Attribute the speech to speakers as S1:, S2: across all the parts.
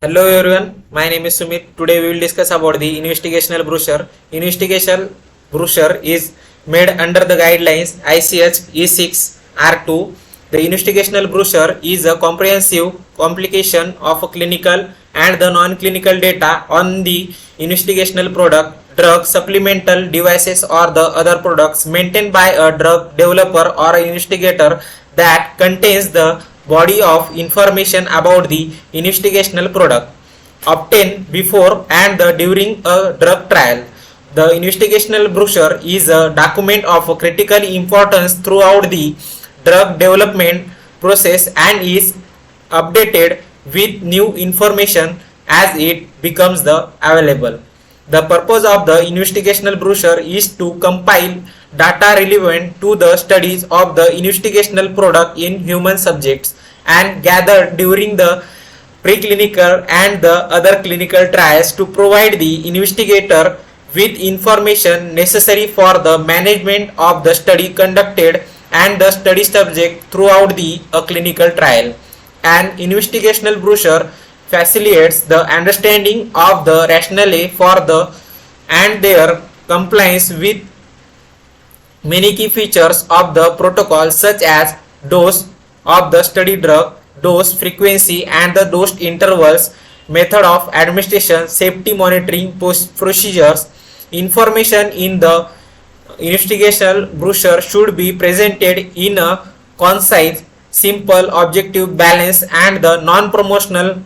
S1: Hello everyone, my name is Sumit. Today we will discuss about the investigational brochure. Investigational brochure is made under the guidelines ICH E6 R2. The investigational brochure is a comprehensive complication of clinical and the non-clinical data on the investigational product, drug, supplemental devices or the other products maintained by a drug developer or an investigator that contains the body of information about the investigational product obtained before and during a drug trial. The investigational brochure is a document of critical importance throughout the drug development process and is updated with new information as it becomes available. The purpose of the investigational brochure is to compile data relevant to the studies of the investigational product in human subjects and gathered during the preclinical and the other clinical trials to provide the investigator with information necessary for the management of the study conducted and the study subject throughout the clinical trial. An investigational brochure facilitates the understanding of the rationale for the and their compliance with many key features of the protocol such as dose of the study drug, dose frequency and the dose intervals, method of administration, safety monitoring procedures. Information in the investigational brochure should be presented in a concise, simple, objective, balanced and the non-promotional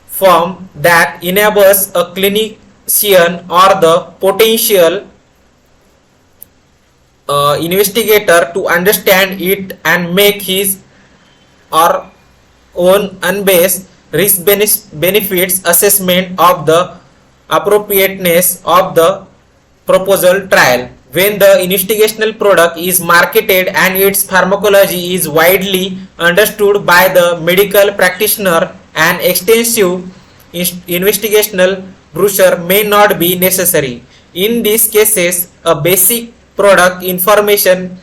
S1: form that enables a clinician or the potential investigator to understand it and make his or own unbiased risk benefits assessment of the appropriateness of the proposal trial. When the investigational product is marketed and its pharmacology is widely understood by the medical practitioner, an extensive investigational brochure may not be necessary. In these cases, a basic product information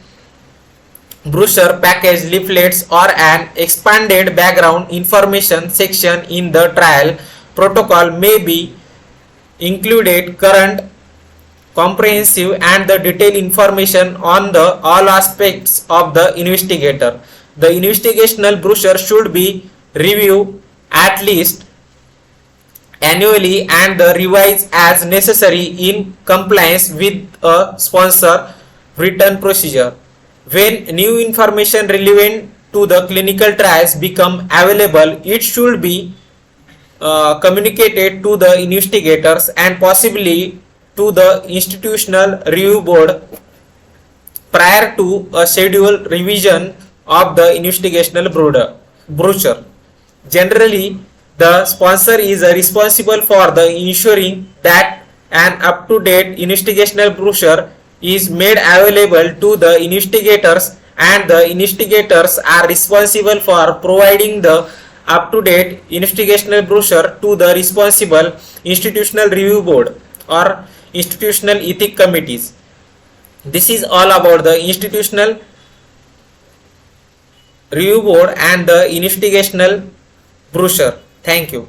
S1: brochure, package, leaflets or an expanded background information section in the trial protocol may be included. Current, comprehensive and the detailed information on the all aspects of the investigator. The investigational brochure should be reviewed at least annually and revised as necessary in compliance with a sponsor written procedure. When new information relevant to the clinical trials become available, it should be communicated to the investigators and possibly to the institutional review board prior to a scheduled revision of the investigational brochure. Generally, the sponsor is responsible for the ensuring that an up-to-date investigational brochure is made available to the investigators and the investigators are responsible for providing the up-to-date investigational brochure to the responsible institutional review board or institutional ethic committees. This is all about the institutional review board and the investigational brochure. Thank you.